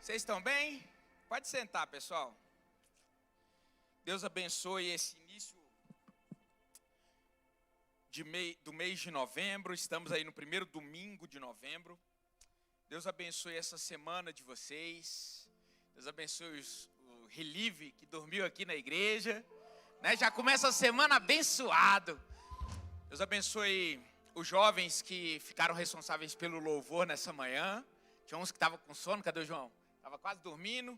Vocês estão bem? Pode sentar, pessoal. Deus abençoe esse início do mês de novembro. Estamos aí no primeiro domingo de novembro. Deus abençoe essa semana de vocês. Deus abençoe o Relive que dormiu aqui na igreja. Já começa a semana abençoado. Deus abençoe os jovens que ficaram responsáveis pelo louvor nessa manhã. Tinha uns que estavam com sono. Cadê o João? Estava quase dormindo.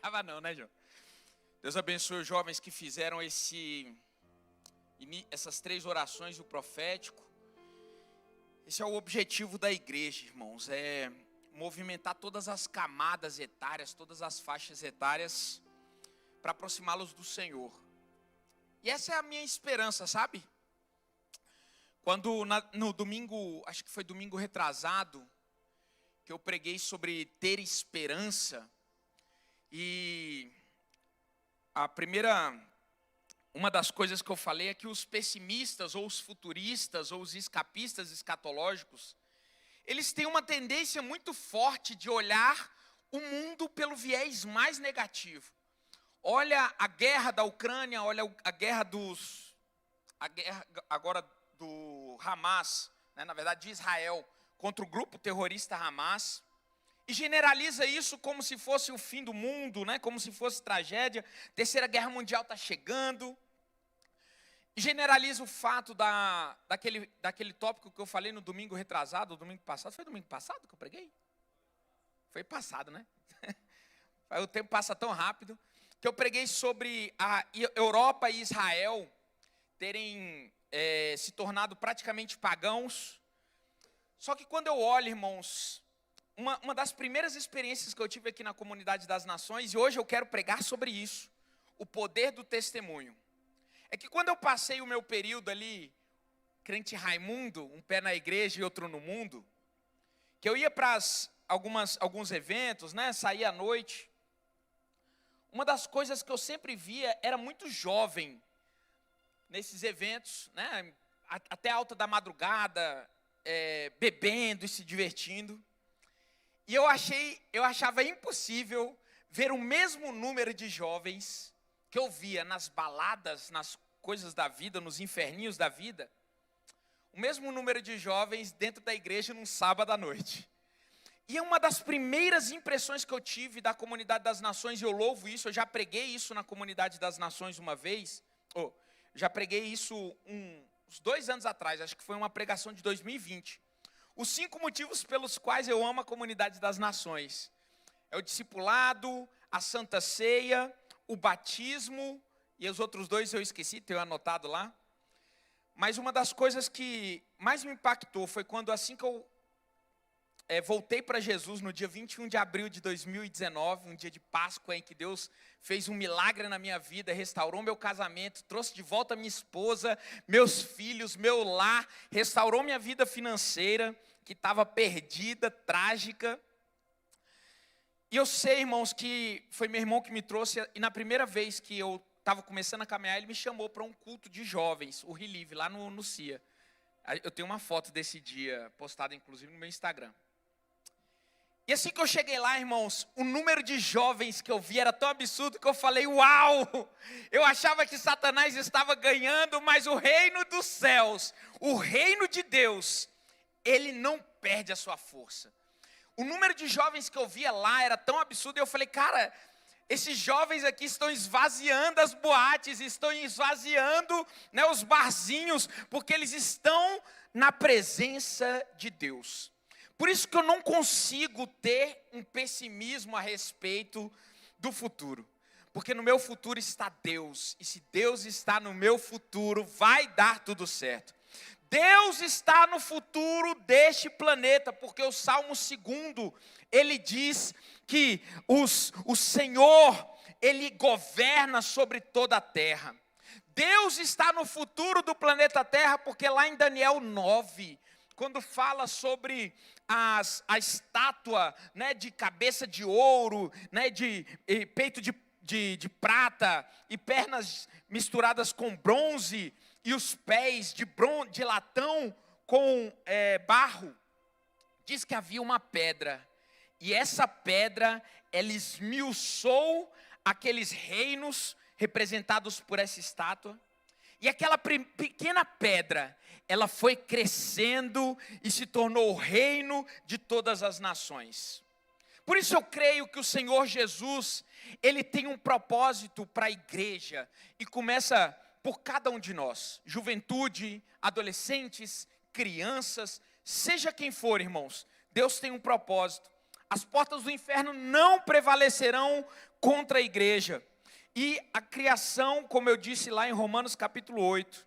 Tava não, né, João? Deus abençoe os jovens que fizeram essas 3 orações do profético. Esse é o objetivo da igreja, irmãos. É movimentar todas as camadas etárias, todas as faixas etárias, para aproximá-los do Senhor. E essa é a minha esperança, sabe? Quando no domingo, acho que foi domingo retrasado, que eu preguei sobre ter esperança, e uma das coisas que eu falei é que os pessimistas, ou os futuristas, ou os escapistas escatológicos, eles têm uma tendência muito forte de olhar o mundo pelo viés mais negativo. Olha a guerra da Ucrânia, olha a guerra agora do Hamas, na verdade de Israel, contra o grupo terrorista Hamas, e generaliza isso como se fosse o fim do mundo, como se fosse tragédia. Terceira Guerra Mundial está chegando. E generaliza o fato daquele tópico que eu falei no domingo retrasado, domingo passado. Foi domingo passado que eu preguei? Foi passado, né? O tempo passa tão rápido. Que eu preguei sobre a Europa e Israel terem se tornado praticamente pagãos. Só que quando eu olho, irmãos, uma das primeiras experiências que eu tive aqui na Comunidade das Nações, e hoje eu quero pregar sobre isso, o poder do testemunho. É que quando eu passei o meu período ali, crente Raimundo, um pé na igreja e outro no mundo, que eu ia para alguns eventos, saía à noite, uma das coisas que eu sempre via era muito jovem nesses eventos, até alta da madrugada, bebendo e se divertindo. E eu achava impossível ver o mesmo número de jovens que eu via nas baladas, nas coisas da vida, nos inferninhos da vida, o mesmo número de jovens dentro da igreja num sábado à noite. E uma das primeiras impressões que eu tive da Comunidade das Nações, e eu louvo isso, eu já preguei isso na Comunidade das Nações uma vez, já preguei isso uns 2 anos atrás, acho que foi uma pregação de 2020. Os 5 motivos pelos quais eu amo a Comunidade das Nações. É o discipulado, a Santa Ceia, o batismo, e os outros 2 eu esqueci, tenho anotado lá. Mas uma das coisas que mais me impactou foi quando, assim que eu voltei para Jesus no dia 21 de abril de 2019, um dia de Páscoa em que Deus fez um milagre na minha vida, restaurou meu casamento, trouxe de volta minha esposa, meus filhos, meu lar, restaurou minha vida financeira, que estava perdida, trágica. E eu sei, irmãos, que foi meu irmão que me trouxe, e na primeira vez que eu estava começando a caminhar, ele me chamou para um culto de jovens, o Relive, lá no CIA. Eu tenho uma foto desse dia, postada inclusive no meu Instagram. E assim que eu cheguei lá, irmãos, o número de jovens que eu vi era tão absurdo que eu falei, uau! Eu achava que Satanás estava ganhando, mas o reino dos céus, o reino de Deus, ele não perde a sua força. O número de jovens que eu via lá era tão absurdo, e eu falei, cara, esses jovens aqui estão esvaziando as boates, estão esvaziando os barzinhos, porque eles estão na presença de Deus. Por isso que eu não consigo ter um pessimismo a respeito do futuro. Porque no meu futuro está Deus. E se Deus está no meu futuro, vai dar tudo certo. Deus está no futuro deste planeta. Porque o Salmo 2, ele diz que o Senhor, ele governa sobre toda a terra. Deus está no futuro do planeta Terra, porque lá em Daniel 9... quando fala sobre a estátua de cabeça de ouro, de peito de prata e pernas misturadas com bronze e os pés de latão com barro, diz que havia uma pedra E essa pedra, ela esmiuçou aqueles reinos representados por essa estátua. E aquela pequena pedra, ela foi crescendo e se tornou o reino de todas as nações. Por isso eu creio que o Senhor Jesus, Ele tem um propósito para a igreja. E começa por cada um de nós. Juventude, adolescentes, crianças, seja quem for, irmãos. Deus tem um propósito. As portas do inferno não prevalecerão contra a igreja. E a criação, como eu disse lá em Romanos capítulo 8,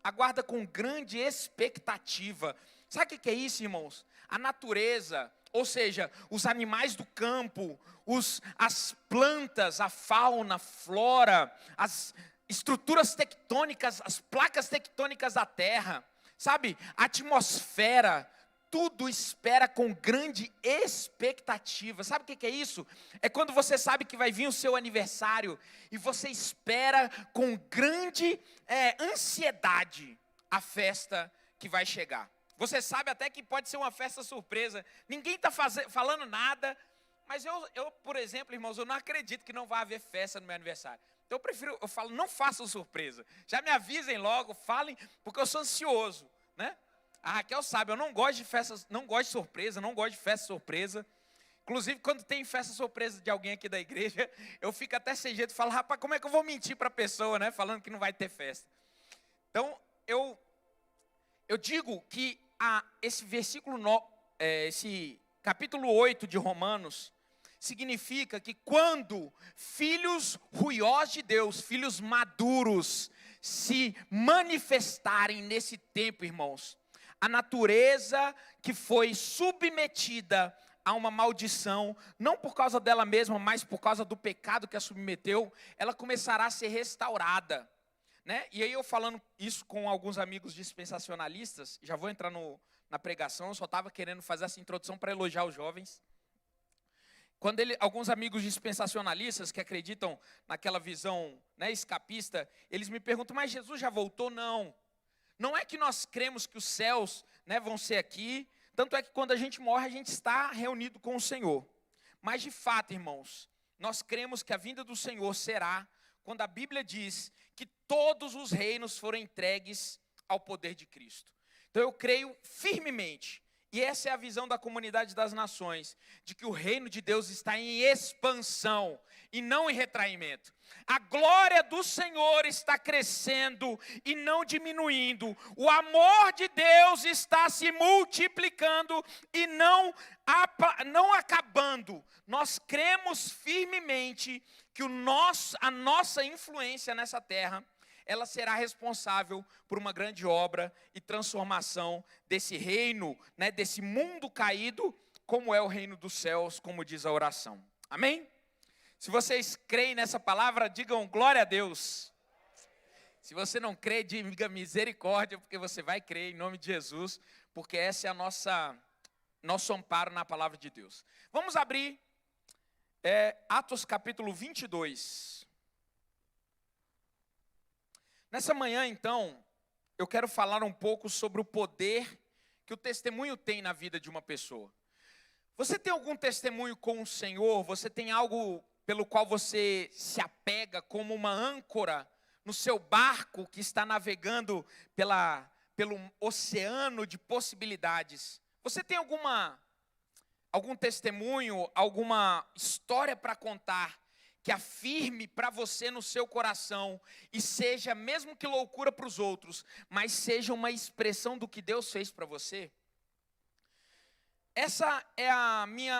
aguarda com grande expectativa. Sabe o que é isso, irmãos? A natureza, ou seja, os animais do campo, as plantas, a fauna, a flora, as estruturas tectônicas, as placas tectônicas da terra, sabe? A atmosfera, tudo espera com grande expectativa. Sabe o que é isso? É quando você sabe que vai vir o seu aniversário e você espera com grande ansiedade a festa que vai chegar. Você sabe até que pode ser uma festa surpresa. Ninguém está falando nada. Mas eu, por exemplo, irmãos, eu não acredito que não vai haver festa no meu aniversário. Então eu falo, não façam surpresa. Já me avisem logo, falem, porque eu sou ansioso, né? A Raquel sabe, eu não gosto de festas, não gosto de surpresa, não gosto de festa surpresa. Inclusive, quando tem festa surpresa de alguém aqui da igreja, eu fico até sem jeito, falo, rapaz, como é que eu vou mentir para a pessoa, né? Falando que não vai ter festa. Então, eu digo que esse esse capítulo 8 de Romanos, significa que quando filhos ruiós de Deus, filhos maduros, se manifestarem nesse tempo, irmãos, a natureza que foi submetida a uma maldição, não por causa dela mesma, mas por causa do pecado que a submeteu, ela começará a ser restaurada, né? E aí eu falando isso com alguns amigos dispensacionalistas, já vou entrar na pregação, eu só estava querendo fazer essa introdução para elogiar os jovens. Quando alguns amigos dispensacionalistas que acreditam naquela visão, né, escapista, eles me perguntam, mas Jesus já voltou? Não. Não é que nós cremos que os céus, né, vão ser aqui, tanto é que quando a gente morre, a gente está reunido com o Senhor. Mas de fato, irmãos, nós cremos que a vinda do Senhor será quando a Bíblia diz que todos os reinos foram entregues ao poder de Cristo. Então eu creio firmemente, e essa é a visão da comunidade das nações, de que o reino de Deus está em expansão e não em retraimento. A glória do Senhor está crescendo e não diminuindo. O amor de Deus está se multiplicando e não acabando. Nós cremos firmemente que a nossa influência nessa terra, ela será responsável por uma grande obra e transformação desse reino, né, desse mundo caído, como é o reino dos céus, como diz a oração. Amém? Se vocês creem nessa palavra, digam glória a Deus. Se você não crê, diga misericórdia, porque você vai crer em nome de Jesus, porque essa é a nosso amparo na palavra de Deus. Vamos abrir Atos capítulo 22. Nessa manhã, então, eu quero falar um pouco sobre o poder que o testemunho tem na vida de uma pessoa. Você tem algum testemunho com o Senhor? Você tem algo pelo qual você se apega como uma âncora no seu barco que está navegando pelo oceano de possibilidades? Você tem algum testemunho, alguma história para contar que afirme para você no seu coração e seja, mesmo que loucura para os outros, mas seja uma expressão do que Deus fez para você? Essa é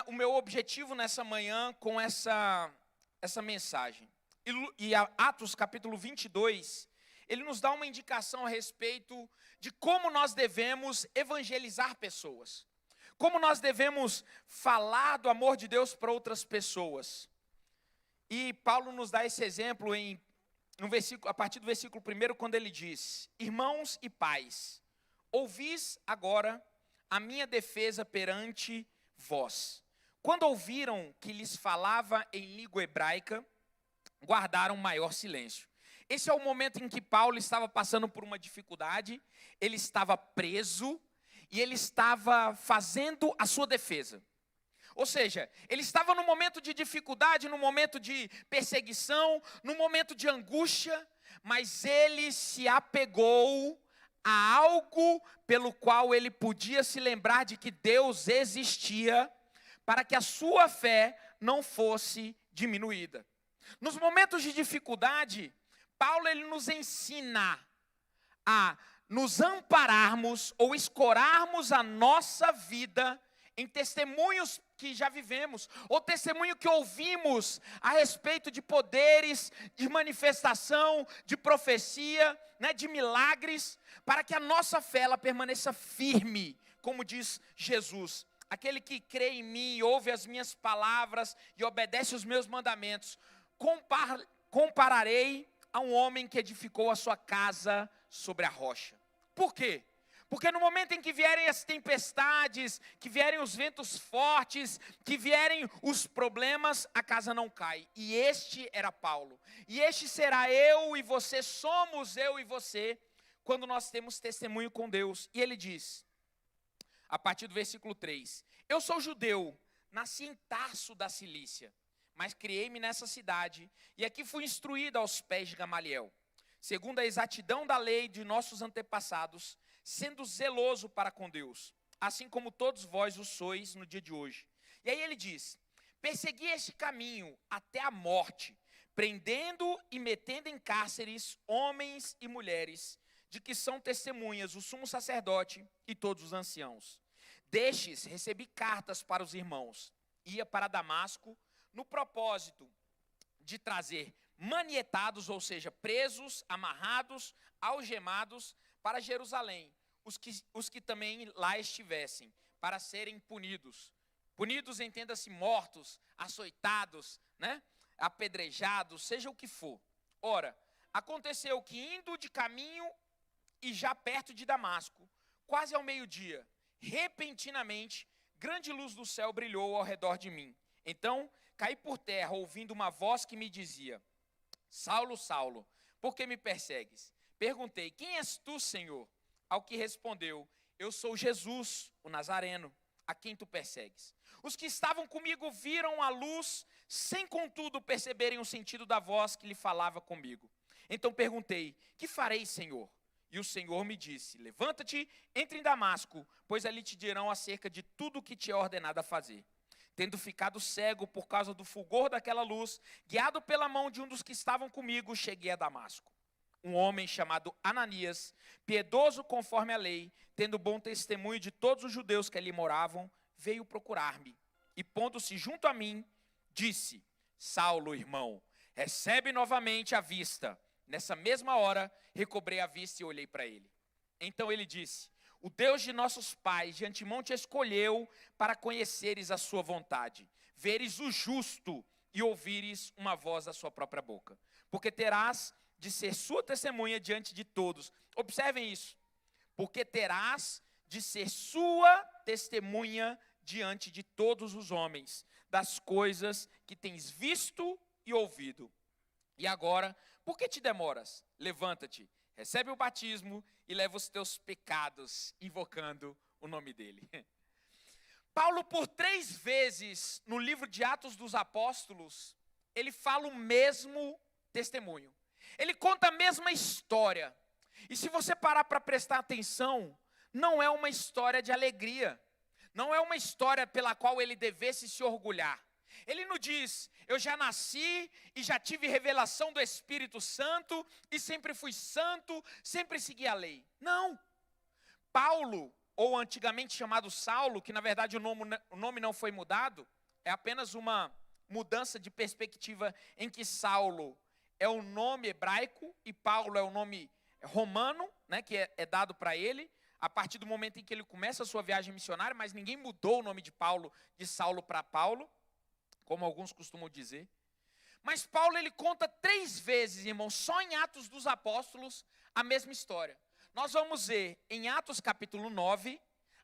o meu objetivo nessa manhã com essa mensagem. E Atos capítulo 22, ele nos dá uma indicação a respeito de como nós devemos evangelizar pessoas. Como nós devemos falar do amor de Deus para outras pessoas. E Paulo nos dá esse exemplo a partir do versículo 1, quando ele diz: irmãos e pais, ouvis agora a minha defesa perante vós. Quando ouviram que lhes falava em língua hebraica, guardaram maior silêncio. Esse é o momento em que Paulo estava passando por uma dificuldade, ele estava preso e ele estava fazendo a sua defesa. Ou seja, ele estava num momento de dificuldade, num momento de perseguição, num momento de angústia, mas ele se apegou a algo pelo qual ele podia se lembrar de que Deus existia, para que a sua fé não fosse diminuída. Nos momentos de dificuldade, Paulo ele nos ensina a nos ampararmos ou escorarmos a nossa vida em testemunhos que já vivemos, ou testemunho que ouvimos a respeito de poderes, de manifestação, de profecia, né, de milagres, para que a nossa fé ela permaneça firme, como diz Jesus. Aquele que crê em mim, ouve as minhas palavras e obedece os meus mandamentos, compararei a um homem que edificou a sua casa sobre a rocha. Por quê? Porque no momento em que vierem as tempestades, que vierem os ventos fortes, que vierem os problemas, a casa não cai. E este era Paulo. E este será eu e você, somos eu e você, quando nós temos testemunho com Deus. E ele diz, a partir do versículo 3, eu sou judeu, nasci em Tarso da Cilícia, mas criei-me nessa cidade, e aqui fui instruído aos pés de Gamaliel, segundo a exatidão da lei de nossos antepassados, sendo zeloso para com Deus, assim como todos vós o sois no dia de hoje. E aí ele diz, persegui este caminho até a morte, prendendo e metendo em cárceres homens e mulheres, de que são testemunhas o sumo sacerdote e todos os anciãos. Destes recebi cartas para os irmãos, ia para Damasco, no propósito de trazer manietados, ou seja, presos, amarrados, algemados, para Jerusalém, os que também lá estivessem, para serem punidos. Punidos, entenda-se, mortos, açoitados, né? Apedrejados, seja o que for. Ora, aconteceu que indo de caminho e já perto de Damasco, quase ao meio-dia, repentinamente, grande luz do céu brilhou ao redor de mim. Então, caí por terra, ouvindo uma voz que me dizia, Saulo, Saulo, por que me persegues? Perguntei, quem és tu, Senhor? Ao que respondeu, eu sou Jesus, o Nazareno, a quem tu persegues. Os que estavam comigo viram a luz, sem contudo perceberem o sentido da voz que lhe falava comigo. Então perguntei, que farei, Senhor? E o Senhor me disse, levanta-te, entre em Damasco, pois ali te dirão acerca de tudo o que te é ordenado a fazer. Tendo ficado cego por causa do fulgor daquela luz, guiado pela mão de um dos que estavam comigo, cheguei a Damasco. Um homem chamado Ananias, piedoso conforme a lei, tendo bom testemunho de todos os judeus que ali moravam, veio procurar-me. E pondo-se junto a mim, disse, Saulo, irmão, recebe novamente a vista. Nessa mesma hora, recobrei a vista e olhei para ele. Então ele disse, o Deus de nossos pais de antemão te escolheu para conheceres a sua vontade, veres o justo e ouvires uma voz da sua própria boca. Porque terás de ser sua testemunha diante de todos. Observem isso. Porque terás de ser sua testemunha diante de todos os homens, das coisas que tens visto e ouvido. E agora, por que te demoras? Levanta-te, recebe o batismo e leva os teus pecados, invocando o nome dele. Paulo, por 3 vezes no livro de Atos dos Apóstolos, ele fala o mesmo testemunho. Ele conta a mesma história. E se você parar para prestar atenção, não é uma história de alegria. Não é uma história pela qual ele devesse se orgulhar. Ele não diz, eu já nasci e já tive revelação do Espírito Santo e sempre fui santo, sempre segui a lei. Não. Paulo, ou antigamente chamado Saulo, que na verdade o nome não foi mudado, é apenas uma mudança de perspectiva em que Saulo é o nome hebraico e Paulo é o nome romano, né, que é dado para ele, a partir do momento em que ele começa a sua viagem missionária, mas ninguém mudou o nome de Paulo, de Saulo para Paulo, como alguns costumam dizer. Mas Paulo, ele conta 3 vezes, irmãos, só em Atos dos Apóstolos, a mesma história. Nós vamos ver em Atos capítulo 9,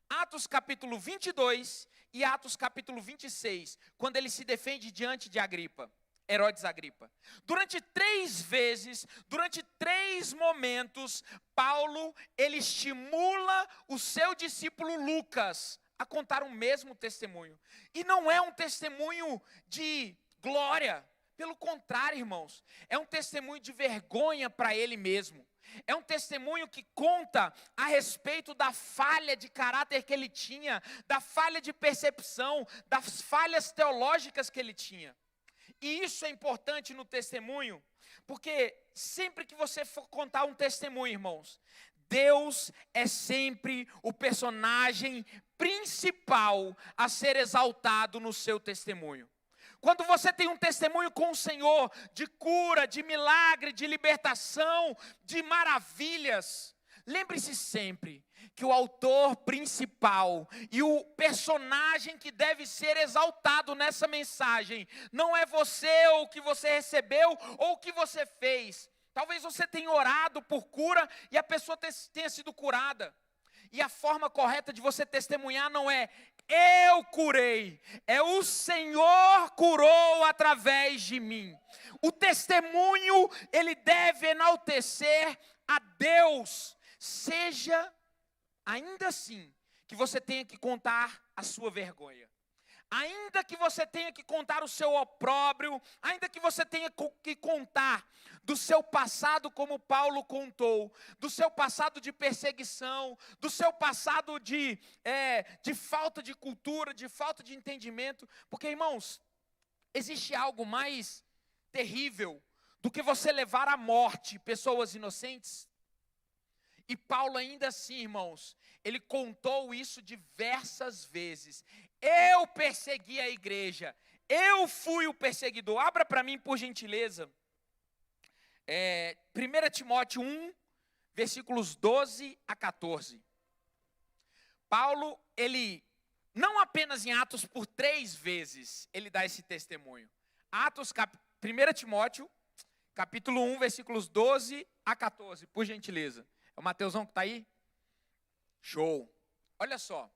Atos capítulo 22 e Atos capítulo 26, quando ele se defende diante de Agripa. Herodes Agripa. Durante 3 vezes, durante 3 momentos, Paulo, ele estimula o seu discípulo Lucas a contar o mesmo testemunho. E não é um testemunho de glória. Pelo contrário, irmãos, é um testemunho de vergonha para ele mesmo. É um testemunho que conta a respeito da falha de caráter que ele tinha, da falha de percepção, das falhas teológicas que ele tinha. E isso é importante no testemunho, porque sempre que você for contar um testemunho, irmãos, Deus é sempre o personagem principal a ser exaltado no seu testemunho. Quando você tem um testemunho com o Senhor, de cura, de milagre, de libertação, de maravilhas, lembre-se sempre que o autor principal e o personagem que deve ser exaltado nessa mensagem, não é você ou o que você recebeu ou o que você fez. Talvez você tenha orado por cura e a pessoa tenha sido curada. E a forma correta de você testemunhar não é eu curei, é o Senhor curou através de mim. O testemunho, ele deve enaltecer a Deus, seja ainda assim que você tenha que contar a sua vergonha. Ainda que você tenha que contar o seu opróbrio, ainda que você tenha que contar do seu passado, como Paulo contou, do seu passado de perseguição, do seu passado de falta de cultura, de falta de entendimento, porque, irmãos, existe algo mais terrível do que você levar à morte pessoas inocentes? E Paulo ainda assim, irmãos, ele contou isso diversas vezes. Eu persegui a igreja, eu fui o perseguidor. Abra para mim, por gentileza, 1 Timóteo 1, versículos 12 a 14. Paulo, ele, não apenas em Atos, por 3 vezes, ele dá esse testemunho. 1 Timóteo, capítulo 1, versículos 12 a 14, por gentileza. É o Mateusão que está aí? Show. Olha só.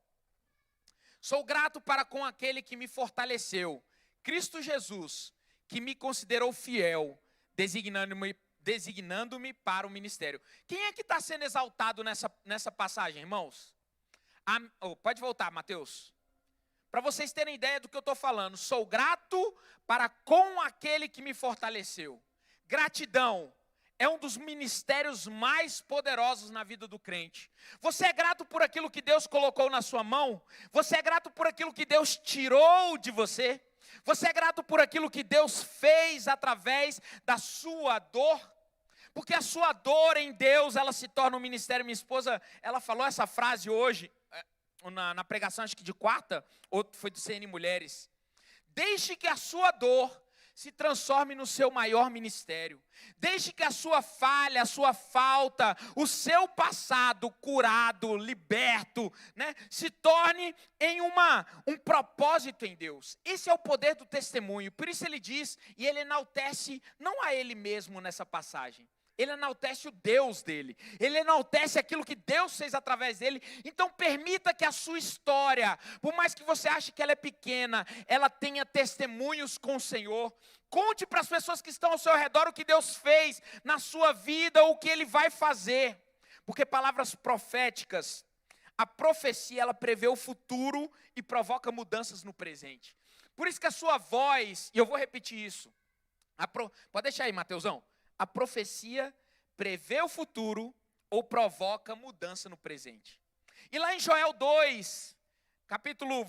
Sou grato para com aquele que me fortaleceu, Cristo Jesus, que me considerou fiel, designando-me para o ministério. Quem é que está sendo exaltado nessa passagem, irmãos? Pode voltar, Mateus. Para vocês terem ideia do que eu estou falando. Sou grato para com aquele que me fortaleceu. Gratidão é um dos ministérios mais poderosos na vida do crente. Você é grato por aquilo que Deus colocou na sua mão? Você é grato por aquilo que Deus tirou de você? Você é grato por aquilo que Deus fez através da sua dor? Porque a sua dor em Deus, ela se torna um ministério. Minha esposa, ela falou essa frase hoje, na pregação acho que de quarta, ou foi do CN Mulheres. Deixe que a sua dor se transforme no seu maior ministério. Deixe que a sua falha, a sua falta, o seu passado curado, liberto, se torne em um propósito em Deus. Esse é o poder do testemunho. Por isso ele diz, e ele enaltece não a ele mesmo nessa passagem. Ele enaltece o Deus dele. Ele enaltece aquilo que Deus fez através dele. Então permita que a sua história, por mais que você ache que ela é pequena, ela tenha testemunhos com o Senhor. Conte para as pessoas que estão ao seu redor o que Deus fez na sua vida, ou o que Ele vai fazer. Porque palavras proféticas, a profecia, ela prevê o futuro e provoca mudanças no presente. Por isso que a sua voz, e eu vou repetir isso. Pode deixar aí, Mateusão. A profecia prevê o futuro ou provoca mudança no presente. E lá em Joel 2, capítulo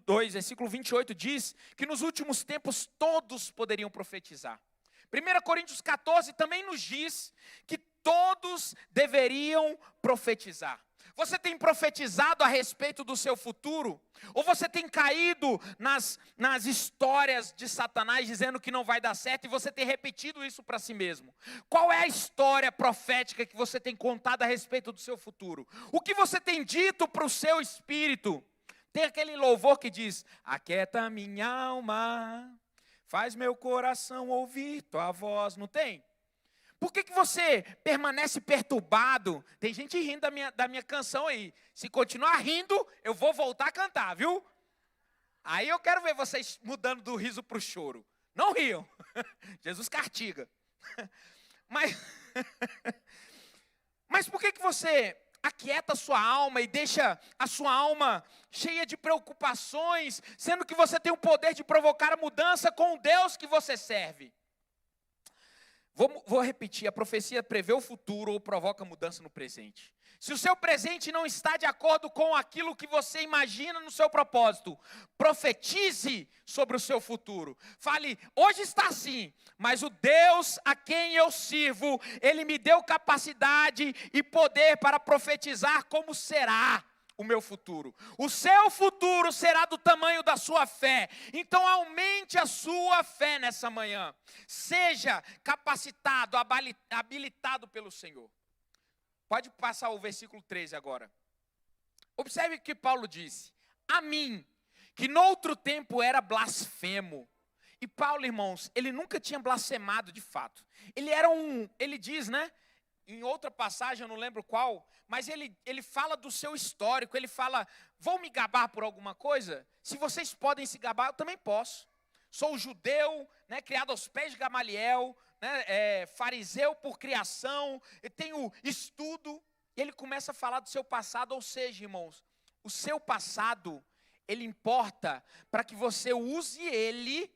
2, versículo 28, diz que nos últimos tempos todos poderiam profetizar. 1 Coríntios 14 também nos diz que todos deveriam profetizar. Você tem profetizado a respeito do seu futuro? Ou você tem caído nas histórias de Satanás dizendo que não vai dar certo e você tem repetido isso para si mesmo? Qual é a história profética que você tem contado a respeito do seu futuro? O que você tem dito para o seu espírito? Tem aquele louvor que diz, aquieta minha alma, faz meu coração ouvir tua voz, não tem? Por que você permanece perturbado? Tem gente rindo da minha canção aí. Se continuar rindo, eu vou voltar a cantar, viu? Aí eu quero ver vocês mudando do riso para o choro. Não riam. Jesus castiga. Mas por que você aquieta a sua alma e deixa a sua alma cheia de preocupações, sendo que você tem o poder de provocar a mudança com o Deus que você serve. Vou repetir, a profecia prevê o futuro ou provoca mudança no presente. Se o seu presente não está de acordo com aquilo que você imagina no seu propósito, profetize sobre o seu futuro. Fale, hoje está assim, mas o Deus a quem eu sirvo, Ele me deu capacidade e poder para profetizar como será o meu futuro. O seu futuro será do tamanho da sua fé. Então aumente a sua fé nessa manhã. Seja capacitado, habilitado pelo Senhor. Pode passar o versículo 13 agora. Observe o que Paulo disse. A mim, que noutro tempo era blasfemo. E Paulo, irmãos, ele nunca tinha blasfemado de fato. Ele diz, né? Em outra passagem, eu não lembro qual, mas ele fala do seu histórico, ele fala, vão me gabar por alguma coisa? Se vocês podem se gabar, eu também posso. Sou judeu, né, criado aos pés de Gamaliel, né, fariseu por criação, eu tenho estudo. E ele começa a falar do seu passado, ou seja, irmãos, o seu passado, ele importa para que você use ele,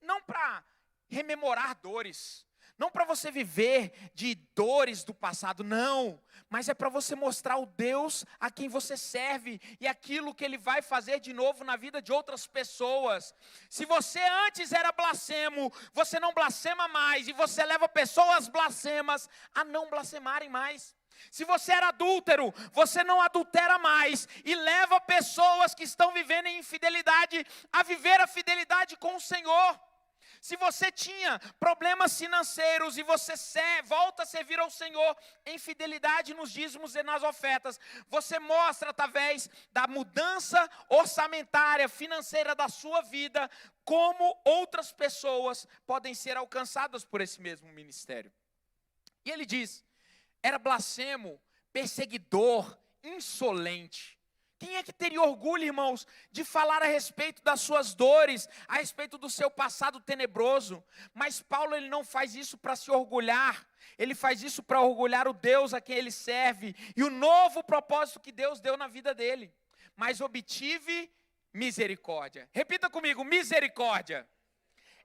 não para rememorar dores, não para você viver de dores do passado, não. Mas é para você mostrar o Deus a quem você serve e aquilo que Ele vai fazer de novo na vida de outras pessoas. Se você antes era blasfemo, você não blasfema mais. E você leva pessoas blasfemas a não blasfemarem mais. Se você era adúltero, você não adultera mais. E leva pessoas que estão vivendo em infidelidade a viver a fidelidade com o Senhor. Se você tinha problemas financeiros e você volta a servir ao Senhor em fidelidade nos dízimos e nas ofertas, você mostra através da mudança orçamentária, financeira da sua vida, como outras pessoas podem ser alcançadas por esse mesmo ministério. E ele diz, era blasfemo, perseguidor, insolente. Quem é que teria orgulho, irmãos, de falar a respeito das suas dores, a respeito do seu passado tenebroso? Mas Paulo, ele não faz isso para se orgulhar, ele faz isso para orgulhar o Deus a quem ele serve, e o novo propósito que Deus deu na vida dele. Mas obtive misericórdia. Repita comigo, misericórdia.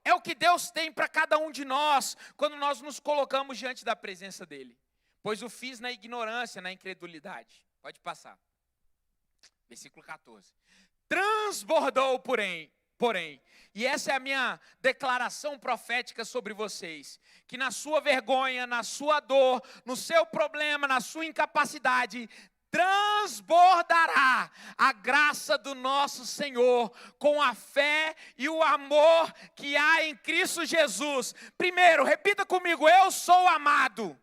É o que Deus tem para cada um de nós, quando nós nos colocamos diante da presença dele. Pois o fiz na ignorância, na incredulidade. Pode passar. Versículo 14. Transbordou, porém, e essa é a minha declaração profética sobre vocês, que na sua vergonha, na sua dor, no seu problema, na sua incapacidade, transbordará a graça do nosso Senhor com a fé e o amor que há em Cristo Jesus. Primeiro, repita comigo, eu sou amado.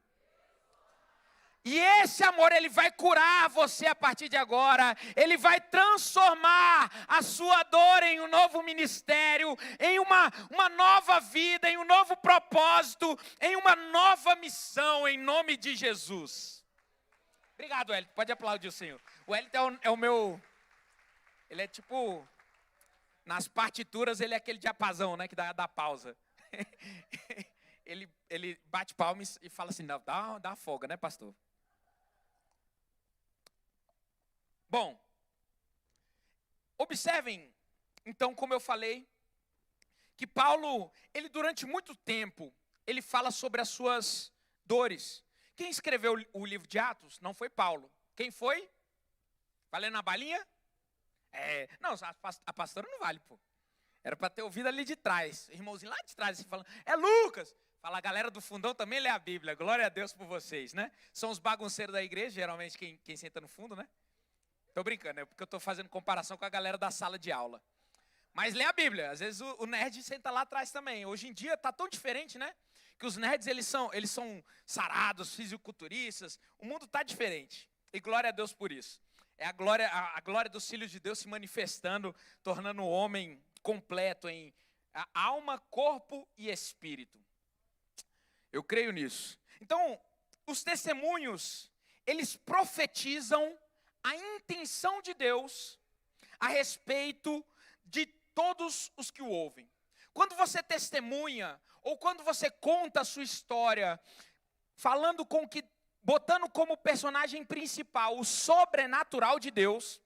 E esse amor, ele vai curar você a partir de agora. Ele vai transformar a sua dor em um novo ministério, em uma nova vida, em um novo propósito, em uma nova missão, em nome de Jesus. Obrigado, Wellington. Pode aplaudir o Senhor. O Wellington é o meu... Ele é tipo... Nas partituras, ele é aquele diapasão, né? Que dá pausa. Ele bate palmas e fala assim, não, dá uma folga, né, pastor? Bom, observem, então, como eu falei, que Paulo, ele durante muito tempo, ele fala sobre as suas dores. Quem escreveu o livro de Atos não foi Paulo. Quem foi? Valendo a balinha? Não, a pastora não vale, pô. Era para ter ouvido ali de trás. Irmãozinho lá de trás, assim, falando, é Lucas. Fala, a galera do fundão também lê a Bíblia. Glória a Deus por vocês, né? São os bagunceiros da igreja, geralmente quem senta no fundo, né? Tô brincando, é porque eu tô fazendo comparação com a galera da sala de aula. Mas lê a Bíblia. Às vezes o nerd senta lá atrás também. Hoje em dia tá tão diferente, né? Que os nerds, eles são sarados, fisiculturistas. O mundo tá diferente. E glória a Deus por isso. É a glória dos filhos de Deus se manifestando, tornando o homem completo em alma, corpo e espírito. Eu creio nisso. Então, os testemunhos, eles profetizam a intenção de Deus a respeito de todos os que o ouvem. Quando você testemunha, ou quando você conta a sua história, falando com que botando como personagem principal o sobrenatural de Deus,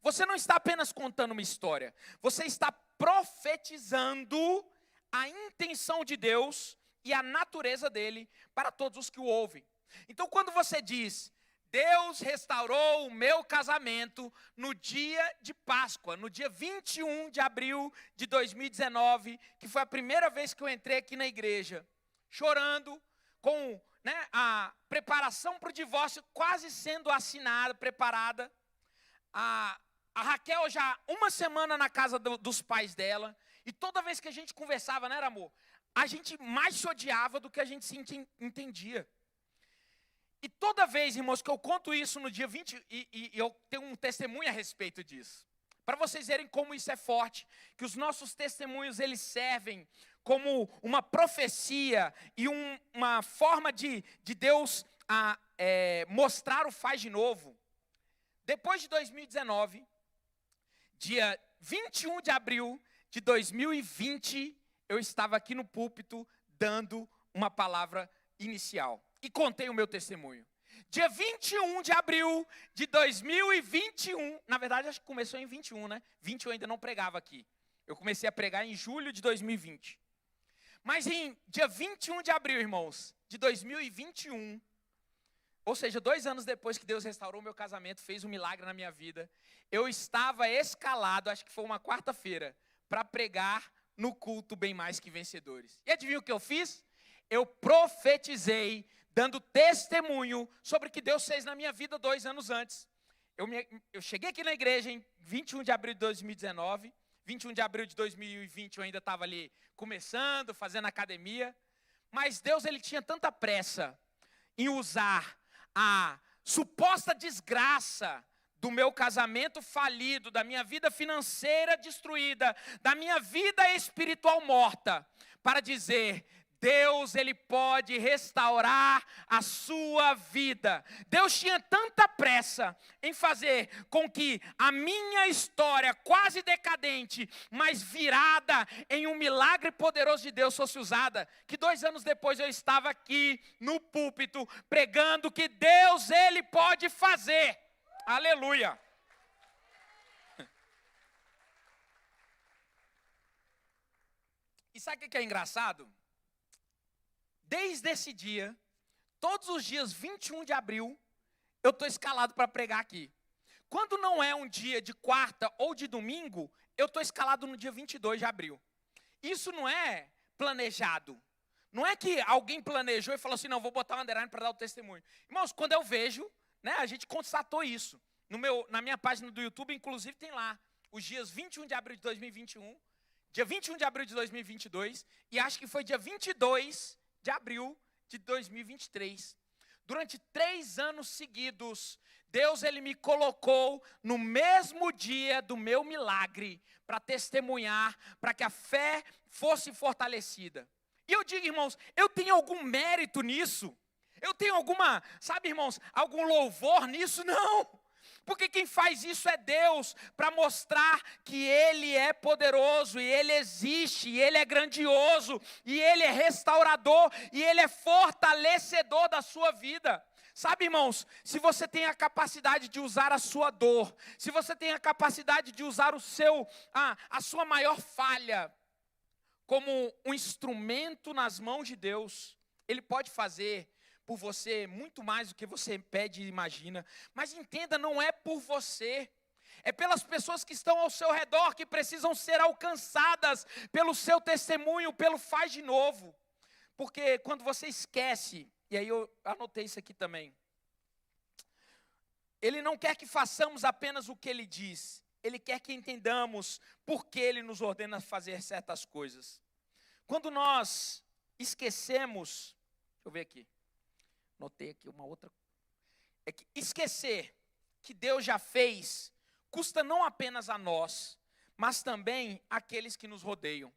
você não está apenas contando uma história, você está profetizando a intenção de Deus e a natureza dele para todos os que o ouvem. Então, quando você diz, Deus restaurou o meu casamento no dia de Páscoa, no dia 21 de abril de 2019, que foi a primeira vez que eu entrei aqui na igreja, chorando, com a preparação para o divórcio quase sendo assinada, preparada. A Raquel já uma semana na casa dos pais dela, e toda vez que a gente conversava, né, amor? A gente mais se odiava do que a gente se entendia. E toda vez, irmãos, que eu conto isso no dia 20, e eu tenho um testemunho a respeito disso, para vocês verem como isso é forte, que os nossos testemunhos, eles servem como uma profecia e uma forma de Deus mostrar o faz de novo. Depois de 2019, dia 21 de abril de 2020, eu estava aqui no púlpito dando uma palavra inicial e contei o meu testemunho. Dia 21 de abril de 2021, na verdade acho que começou em 21, né? 20 eu ainda não pregava aqui. Eu comecei a pregar em julho de 2020. Mas em dia 21 de abril, irmãos, de 2021, ou seja, 2 anos depois que Deus restaurou meu casamento, fez um milagre na minha vida, eu estava escalado, acho que foi uma quarta-feira, para pregar no culto Bem Mais Que Vencedores. E adivinha o que eu fiz? Eu profetizei, dando testemunho sobre o que Deus fez na minha vida 2 anos antes. Eu cheguei aqui na igreja em 21 de abril de 2019, 21 de abril de 2020 eu ainda estava ali começando, fazendo academia, mas Deus, ele tinha tanta pressa em usar a suposta desgraça do meu casamento falido, da minha vida financeira destruída, da minha vida espiritual morta, para dizer, Deus, ele pode restaurar a sua vida. Deus tinha tanta pressa em fazer com que a minha história quase decadente, mas virada em um milagre poderoso de Deus fosse usada, que 2 anos depois eu estava aqui no púlpito pregando que Deus, ele pode fazer. Aleluia. E sabe o que é engraçado? Desde esse dia, todos os dias 21 de abril, eu estou escalado para pregar aqui. Quando não é um dia de quarta ou de domingo, eu estou escalado no dia 22 de abril. Isso não é planejado. Não é que alguém planejou e falou assim, não, vou botar um underline para dar o testemunho. Irmãos, quando eu vejo, a gente constatou isso. Na minha página do YouTube, inclusive, tem lá os dias 21 de abril de 2021, dia 21 de abril de 2022, e acho que foi dia 22 de abril de 2023. Durante 3 anos seguidos, Deus, ele me colocou no mesmo dia do meu milagre para testemunhar, para que a fé fosse fortalecida. E eu digo, irmãos, eu tenho algum mérito nisso? Eu tenho alguma, sabe, irmãos, algum louvor nisso? Não. Porque quem faz isso é Deus, para mostrar que Ele é poderoso, e Ele existe, e Ele é grandioso, e Ele é restaurador, e Ele é fortalecedor da sua vida. Sabe, irmãos, se você tem a capacidade de usar a sua dor, se você tem a capacidade de usar a sua maior falha como um instrumento nas mãos de Deus, Ele pode fazer por você muito mais do que você pede e imagina. Mas entenda, não é por você. É pelas pessoas que estão ao seu redor, que precisam ser alcançadas pelo seu testemunho, pelo faz de novo. Porque quando você esquece, e aí eu anotei isso aqui também. Ele não quer que façamos apenas o que Ele diz. Ele quer que entendamos por que Ele nos ordena fazer certas coisas. Quando nós esquecemos, deixa eu ver aqui. Notei aqui uma outra. É que esquecer que Deus já fez, custa não apenas a nós, mas também àqueles que nos rodeiam.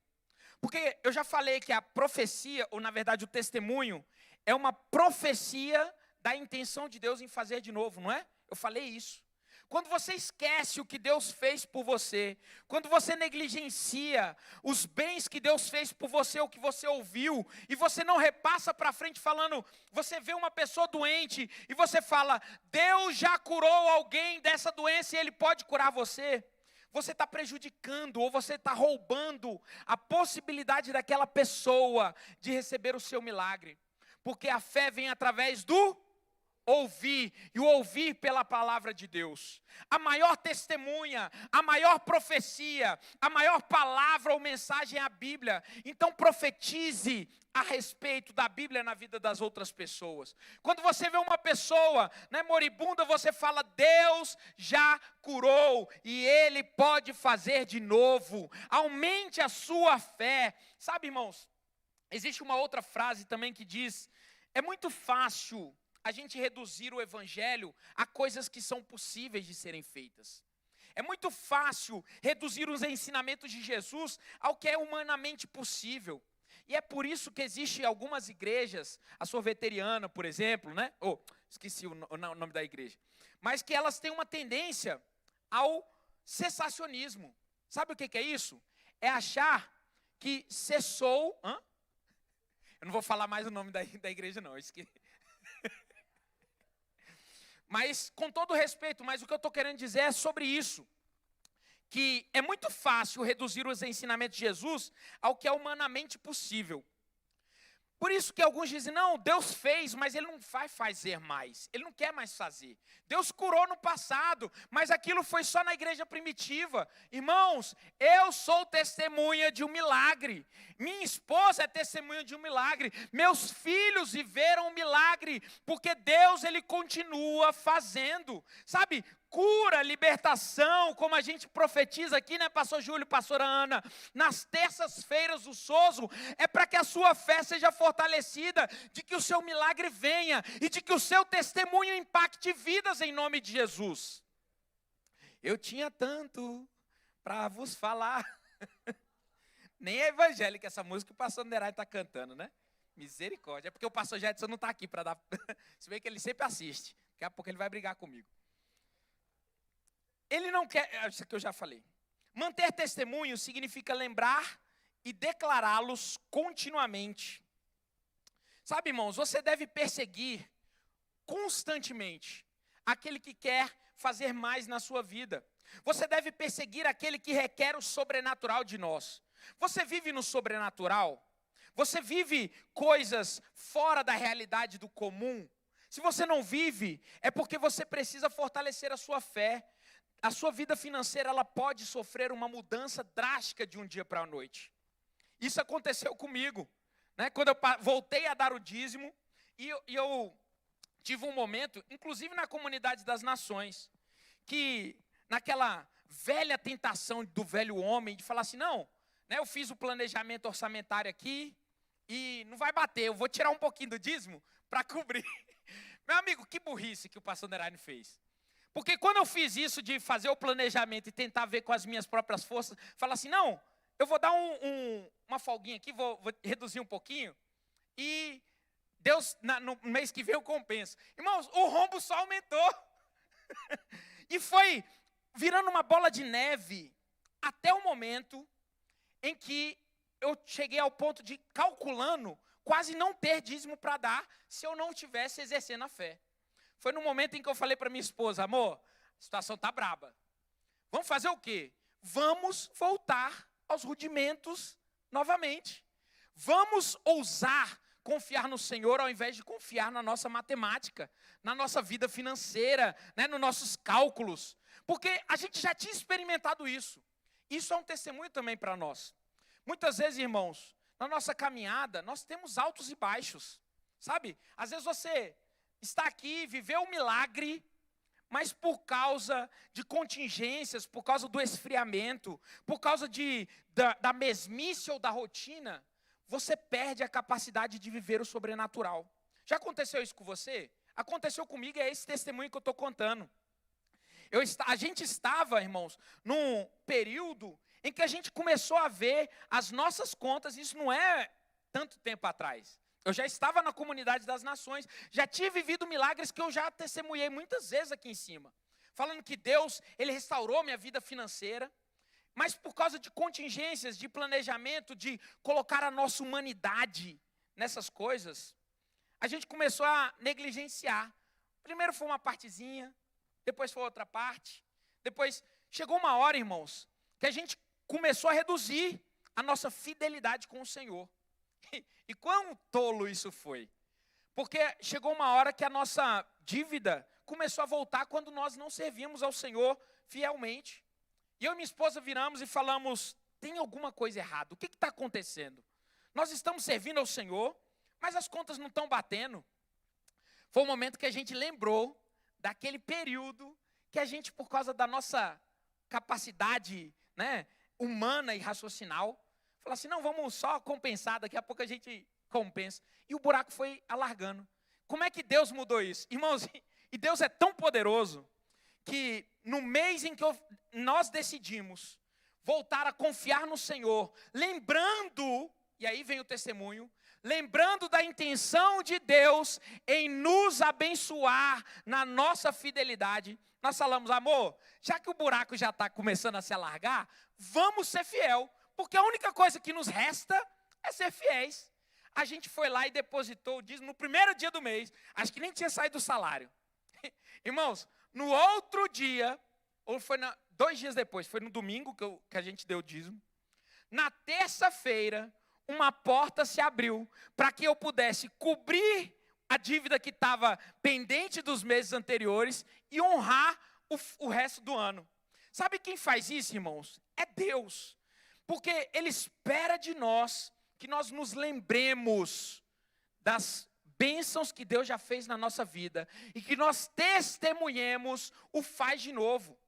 Porque eu já falei que a profecia, ou na verdade o testemunho, é uma profecia da intenção de Deus em fazer de novo, não é? Eu falei isso. Quando você esquece o que Deus fez por você, quando você negligencia os bens que Deus fez por você, o que você ouviu, e você não repassa para frente falando, você vê uma pessoa doente e você fala, Deus já curou alguém dessa doença e Ele pode curar você. Você está prejudicando ou você está roubando a possibilidade daquela pessoa de receber o seu milagre. Porque a fé vem através do ouvir, e o ouvir pela palavra de Deus. A maior testemunha, a maior profecia, a maior palavra ou mensagem é a Bíblia. Então profetize a respeito da Bíblia na vida das outras pessoas. Quando você vê uma pessoa, né, moribunda, você fala, Deus já curou e Ele pode fazer de novo. Aumente a sua fé. Sabe, irmãos, existe uma outra frase também que diz, é muito fácil a gente reduzir o evangelho a coisas que são possíveis de serem feitas. É muito fácil reduzir os ensinamentos de Jesus ao que é humanamente possível. E é por isso que existem algumas igrejas, a sorveteriana, por exemplo, né? Esqueci o nome da igreja. Mas que elas têm uma tendência ao cessacionismo. Sabe o que é isso? É achar que cessou... Eu não vou falar mais o nome da igreja, não. Eu esqueci. Mas, com todo respeito, mas o que eu estou querendo dizer é sobre isso. Que é muito fácil reduzir os ensinamentos de Jesus ao que é humanamente possível. Por isso que alguns dizem, não, Deus fez, mas Ele não vai fazer mais. Ele não quer mais fazer. Deus curou no passado, mas aquilo foi só na igreja primitiva. Irmãos, eu sou testemunha de um milagre. Minha esposa é testemunha de um milagre. Meus filhos viveram um milagre, porque Deus, Ele continua fazendo. Sabe, cura, libertação, como a gente profetiza aqui, né, pastor Júlio, pastora Ana, nas terças-feiras do Sozo, é para que a sua fé seja fortalecida, de que o seu milagre venha, e de que o seu testemunho impacte vidas em nome de Jesus. Eu tinha tanto para vos falar. Nem é evangélica essa música que o pastor Neray está cantando, né? Misericórdia, é porque o pastor Jetson não está aqui para dar, se bem que ele sempre assiste, daqui a pouco ele vai brigar comigo. Ele não quer, isso que eu já falei. Manter testemunho significa lembrar e declará-los continuamente. Sabe, irmãos, você deve perseguir constantemente aquele que quer fazer mais na sua vida. Você deve perseguir aquele que requer o sobrenatural de nós. Você vive no sobrenatural? Você vive coisas fora da realidade do comum? Se você não vive, é porque você precisa fortalecer a sua fé. A sua vida financeira, ela pode sofrer uma mudança drástica de um dia para a noite. Isso aconteceu comigo, né? Quando eu voltei a dar o dízimo, e eu tive um momento, inclusive na comunidade das nações, que naquela velha tentação do velho homem, de falar assim, não, né, eu fiz o planejamento orçamentário aqui, e não vai bater, eu vou tirar um pouquinho do dízimo para cobrir. Meu amigo, que burrice que o pastor Neray fez. Porque quando eu fiz isso de fazer o planejamento e tentar ver com as minhas próprias forças, falar assim, não, eu vou dar uma folguinha aqui, vou reduzir um pouquinho, e Deus, no mês que vem eu compenso. Irmãos, o rombo só aumentou. E foi virando uma bola de neve, até o momento em que eu cheguei ao ponto de, calculando, quase não ter dízimo para dar, se eu não estivesse exercendo a fé. Foi no momento em que eu falei para minha esposa, amor, a situação está braba. Vamos fazer o quê? Vamos voltar aos rudimentos novamente. Vamos ousar confiar no Senhor ao invés de confiar na nossa matemática, na nossa vida financeira, né, nos nossos cálculos. Porque a gente já tinha experimentado isso. Isso é um testemunho também para nós. Muitas vezes, irmãos, na nossa caminhada, nós temos altos e baixos. Sabe? Às vezes você está aqui, viveu um milagre, mas por causa de contingências, por causa do esfriamento, por causa da mesmice ou da rotina, você perde a capacidade de viver o sobrenatural. Já aconteceu isso com você? Aconteceu comigo, é esse testemunho que eu estou contando. A gente estava, irmãos, num período em que a gente começou a ver as nossas contas, isso não é tanto tempo atrás. Eu já estava na comunidade das nações, já tinha vivido milagres que eu já testemunhei muitas vezes aqui em cima. falando que Deus, Ele restaurou minha vida financeira, mas por causa de contingências, de planejamento, de colocar a nossa humanidade nessas coisas, a gente começou a negligenciar. Primeiro foi uma partezinha, depois foi outra parte, depois chegou uma hora, irmãos, que a gente começou a reduzir a nossa fidelidade com o Senhor. E quão tolo isso foi? Porque chegou uma hora que a nossa dívida começou a voltar quando nós não servíamos ao Senhor fielmente. E eu e minha esposa viramos e falamos, tem alguma coisa errada, o que está acontecendo? Nós estamos servindo ao Senhor, mas as contas não estão batendo. Foi o momento que a gente lembrou daquele período que a gente, por causa da nossa capacidade, né, humana e raciocinal, falou assim, não, vamos só compensar, daqui a pouco a gente compensa. E o buraco foi alargando. Como é que Deus mudou isso? Irmãos, e Deus é tão poderoso, que no mês em que nós decidimos voltar a confiar no Senhor, lembrando, e aí vem o testemunho, lembrando da intenção de Deus em nos abençoar na nossa fidelidade, nós falamos, amor, já que o buraco já está começando a se alargar, vamos ser fiel, porque a única coisa que nos resta é ser fiéis. A gente foi lá e depositou o dízimo no primeiro dia do mês, acho que nem tinha saído do salário. Irmãos, no outro dia, ou foi 2 dias depois, foi no domingo que a gente deu o dízimo, na terça-feira, uma porta se abriu para que eu pudesse cobrir a dívida que estava pendente dos meses anteriores e honrar o resto do ano. Sabe quem faz isso, irmãos? É Deus. Porque Ele espera de nós que nós nos lembremos das bênçãos que Deus já fez na nossa vida e que nós testemunhemos o faz de novo.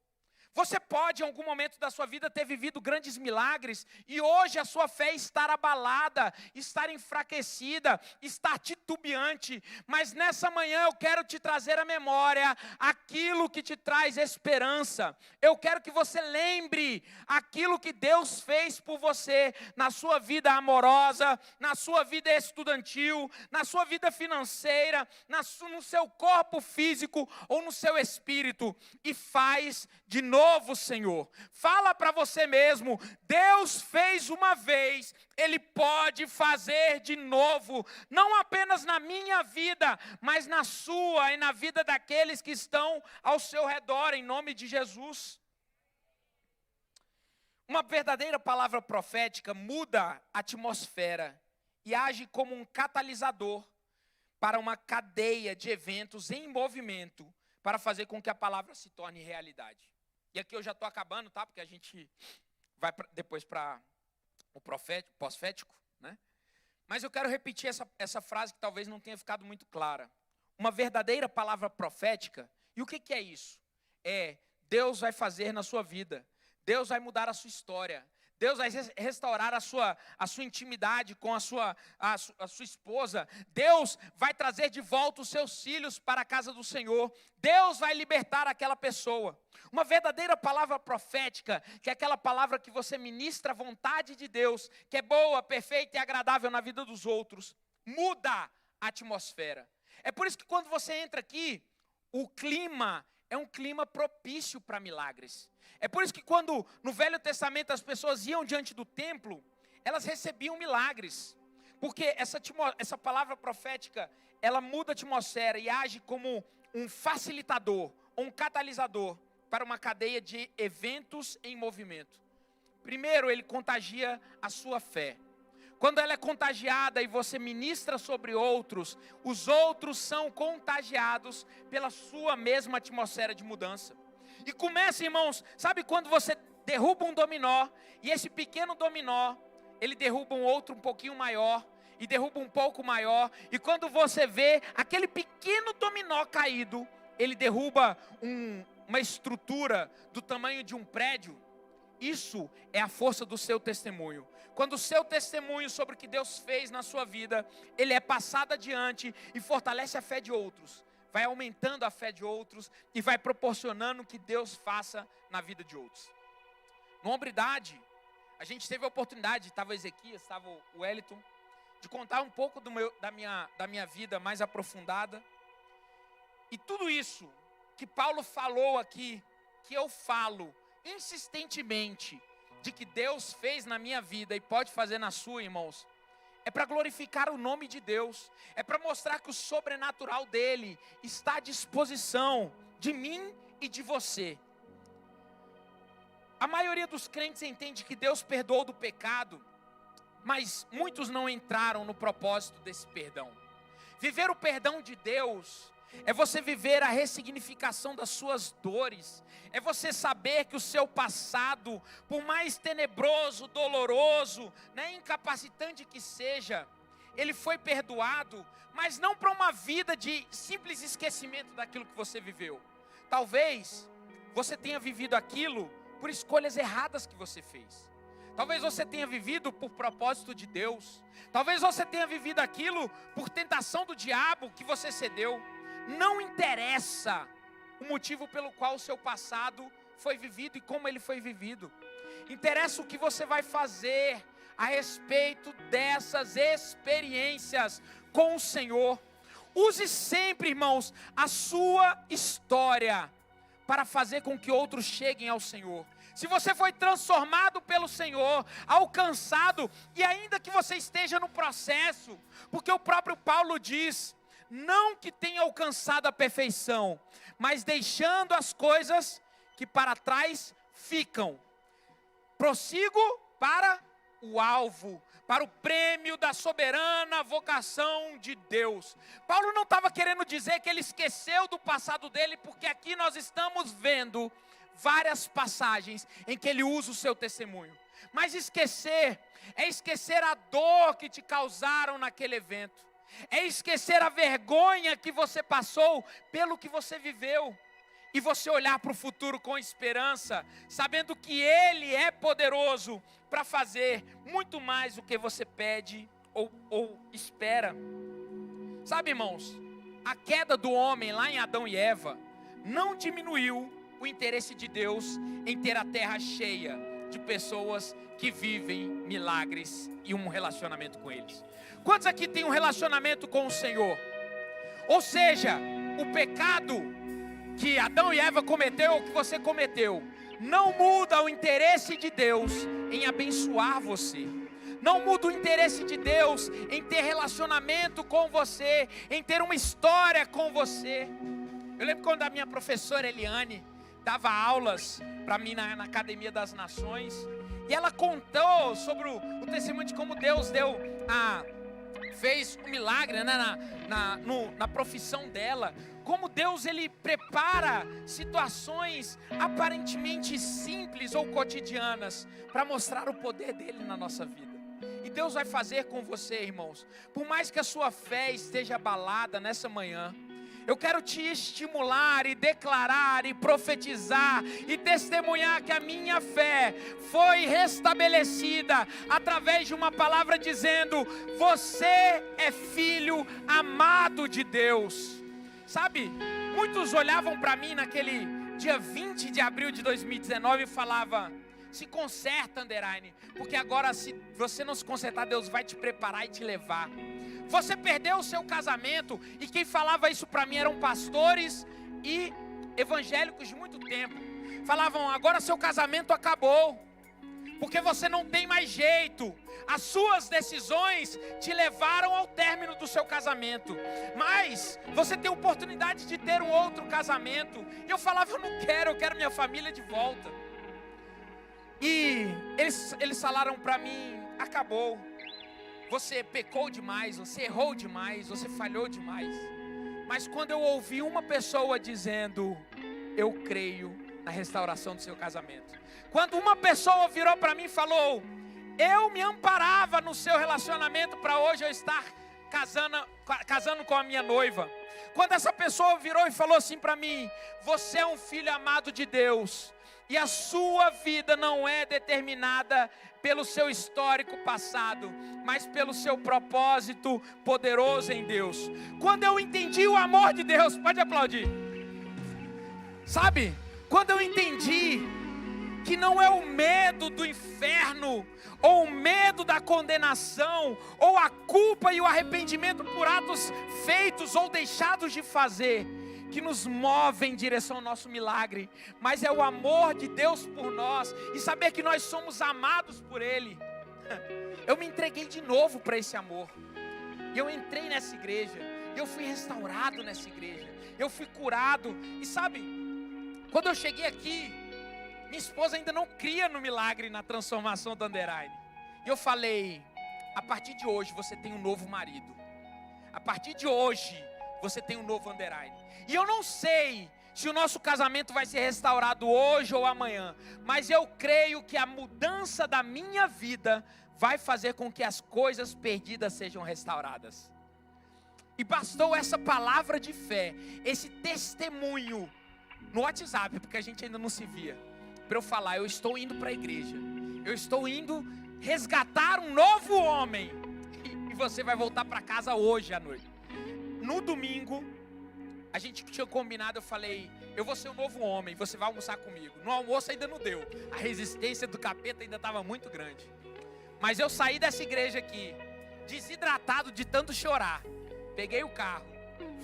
Você pode, em algum momento da sua vida, ter vivido grandes milagres e hoje a sua fé estar abalada, estar enfraquecida, estar titubeante. Mas nessa manhã eu quero te trazer à memória aquilo que te traz esperança. Eu quero que você lembre aquilo que Deus fez por você na sua vida amorosa, na sua vida estudantil, na sua vida financeira, no seu corpo físico ou no seu espírito. E faz de novo, Senhor. Fala para você mesmo, Deus fez uma vez, Ele pode fazer de novo, não apenas na minha vida, mas na sua e na vida daqueles que estão ao seu redor, em nome de Jesus. Uma verdadeira palavra profética muda a atmosfera e age como um catalisador para uma cadeia de eventos em movimento, para fazer com que a palavra se torne realidade. E aqui eu já estou acabando, tá? Porque a gente vai depois para o pós-fético, né? Mas eu quero repetir essa frase que talvez não tenha ficado muito clara. Uma verdadeira palavra profética, e o que é isso? Deus vai fazer na sua vida, Deus vai mudar a sua história, Deus vai restaurar a sua intimidade com a sua esposa. Deus vai trazer de volta os seus filhos para a casa do Senhor. Deus vai libertar aquela pessoa. Uma verdadeira palavra profética, que é aquela palavra que você ministra a vontade de Deus, que é boa, perfeita e agradável na vida dos outros, muda a atmosfera. É por isso que quando você entra aqui, o clima é um clima propício para milagres. É por isso que quando no Velho Testamento as pessoas iam diante do templo, elas recebiam milagres. Porque essa palavra profética, ela muda a atmosfera e age como um facilitador, um catalisador para uma cadeia de eventos em movimento. Primeiro, ele contagia a sua fé. Quando ela é contagiada e você ministra sobre outros, os outros são contagiados pela sua mesma atmosfera de mudança. E começa, irmãos, sabe quando você derruba um dominó, e esse pequeno dominó, ele derruba um outro um pouquinho maior, e derruba um pouco maior, e quando você vê aquele pequeno dominó caído, ele derruba uma estrutura do tamanho de um prédio. Isso é a força do seu testemunho. Quando o seu testemunho sobre o que Deus fez na sua vida, ele é passado adiante e fortalece a fé de outros, vai aumentando a fé de outros e vai proporcionando que Deus faça na vida de outros. No Hombridade, a gente teve a oportunidade, estava Ezequias, estava o Wellington, de contar um pouco da minha vida mais aprofundada. E tudo isso que Paulo falou aqui, que eu falo insistentemente, de que Deus fez na minha vida e pode fazer na sua, irmãos, é para glorificar o nome de Deus, é para mostrar que o sobrenatural dele está à disposição de mim e de você. A maioria dos crentes entende que Deus perdoou do pecado, mas muitos não entraram no propósito desse perdão. Viver o perdão de Deus é você viver a ressignificação das suas dores, é você saber que o seu passado, por mais tenebroso, doloroso, incapacitante que seja, ele foi perdoado, mas não para uma vida de simples esquecimento daquilo que você viveu. Talvez você tenha vivido aquilo por escolhas erradas que você fez. Talvez você tenha vivido por propósito de Deus. Talvez você tenha vivido aquilo por tentação do diabo que você cedeu. Não interessa o motivo pelo qual o seu passado foi vivido e como ele foi vivido. Interessa o que você vai fazer a respeito dessas experiências com o Senhor. Use sempre, irmãos, a sua história para fazer com que outros cheguem ao Senhor. Se você foi transformado pelo Senhor, alcançado, e ainda que você esteja no processo, porque o próprio Paulo diz, não que tenha alcançado a perfeição, mas deixando as coisas que para trás ficam, prossigo para o alvo, para o prêmio da soberana vocação de Deus. Paulo não estava querendo dizer que ele esqueceu do passado dele, porque aqui nós estamos vendo várias passagens em que ele usa o seu testemunho. Mas esquecer é esquecer a dor que te causaram naquele evento, é esquecer a vergonha que você passou pelo que você viveu, e você olhar para o futuro com esperança, sabendo que Ele é poderoso para fazer muito mais do que você pede ou espera. Sabe, irmãos, a queda do homem lá em Adão e Eva não diminuiu o interesse de Deus em ter a terra cheia de pessoas que vivem milagres e um relacionamento com eles. Quantos aqui têm um relacionamento com o Senhor? Ou seja, o pecado que Adão e Eva cometeu, ou que você cometeu, não muda o interesse de Deus em abençoar você. Não muda o interesse de Deus em ter relacionamento com você, em ter uma história com você. Eu lembro quando a minha professora Eliane dava aulas para mim na Academia das Nações, e ela contou sobre o testemunho de como Deus fez um milagre na profissão dela, como Deus ele prepara situações aparentemente simples ou cotidianas para mostrar o poder dele na nossa vida. E Deus vai fazer com você, irmãos, por mais que a sua fé esteja abalada nessa manhã, eu quero te estimular e declarar e profetizar e testemunhar que a minha fé foi restabelecida através de uma palavra dizendo: você é filho amado de Deus. Sabe, muitos olhavam para mim naquele dia 20 de abril de 2019 e falavam: se conserta, Underline, porque agora se você não se consertar, Deus vai te preparar e te levar. Você perdeu o seu casamento, e quem falava isso para mim eram pastores e evangélicos de muito tempo. Falavam: agora seu casamento acabou, porque você não tem mais jeito. As suas decisões te levaram ao término do seu casamento, mas você tem oportunidade de ter um outro casamento. E eu falava: eu não quero, eu quero minha família de volta. E eles falaram para mim: acabou. Você pecou demais, você errou demais, você falhou demais. Mas quando eu ouvi uma pessoa dizendo: eu creio na restauração do seu casamento. Quando uma pessoa virou para mim e falou: eu me amparava no seu relacionamento para hoje eu estar casando com a minha noiva. Quando essa pessoa virou e falou assim para mim: você é um filho amado de Deus, e a sua vida não é determinada pelo seu histórico passado, mas pelo seu propósito poderoso em Deus. Quando eu entendi o amor de Deus, pode aplaudir. Sabe, quando eu entendi que não é o medo do inferno, ou o medo da condenação, ou a culpa e o arrependimento por atos feitos ou deixados de fazer, que nos move em direção ao nosso milagre, mas é o amor de Deus por nós e saber que nós somos amados por Ele. Eu me entreguei de novo para esse amor. Eu entrei nessa igreja, eu fui restaurado nessa igreja, eu fui curado. E sabe, quando eu cheguei aqui, minha esposa ainda não cria no milagre, na transformação do Underline. E eu falei: a partir de hoje você tem um novo marido. A partir de hoje você tem um novo Underline. E eu não sei se o nosso casamento vai ser restaurado hoje ou amanhã, mas eu creio que a mudança da minha vida vai fazer com que as coisas perdidas sejam restauradas. E bastou essa palavra de fé, esse testemunho no WhatsApp, porque a gente ainda não se via, para eu falar: eu estou indo para a igreja, eu estou indo resgatar um novo homem, e você vai voltar para casa hoje à noite. No domingo, a gente tinha combinado, eu falei: eu vou ser um novo homem, você vai almoçar comigo. No almoço ainda não deu, a resistência do capeta ainda estava muito grande. Mas eu saí dessa igreja aqui, desidratado de tanto chorar. Peguei o carro,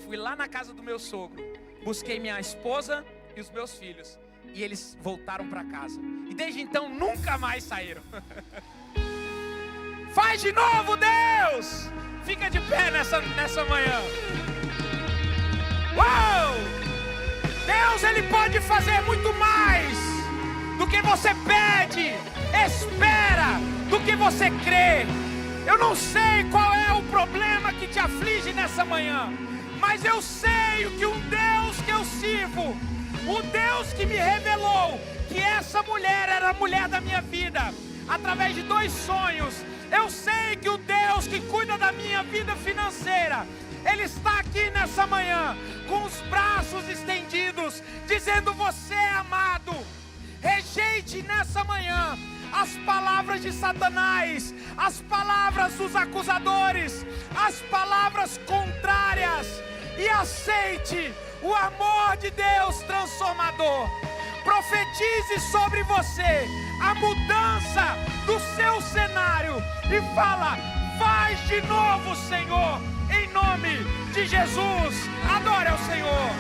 fui lá na casa do meu sogro, busquei minha esposa e os meus filhos, e eles voltaram para casa. E desde então nunca mais saíram. Faz de novo, Deus! Fica de pé nessa manhã. Uau! Deus, Ele pode fazer muito mais do que você pede, espera, do que você crê. Eu não sei qual é o problema que te aflige nessa manhã, mas eu sei que o Deus que eu sirvo, o Deus que me revelou que essa mulher era a mulher da minha vida, através de 2 sonhos. Eu sei que o Deus que cuida da minha vida financeira, Ele está aqui nessa manhã, com os braços estendidos, dizendo: você é amado. Rejeite nessa manhã as palavras de Satanás, as palavras dos acusadores, as palavras contrárias, e aceite o amor de Deus transformador. Profetize sobre você a mudança do seu cenário e fala: faz de novo, Senhor, em nome de Jesus. Adore ao Senhor.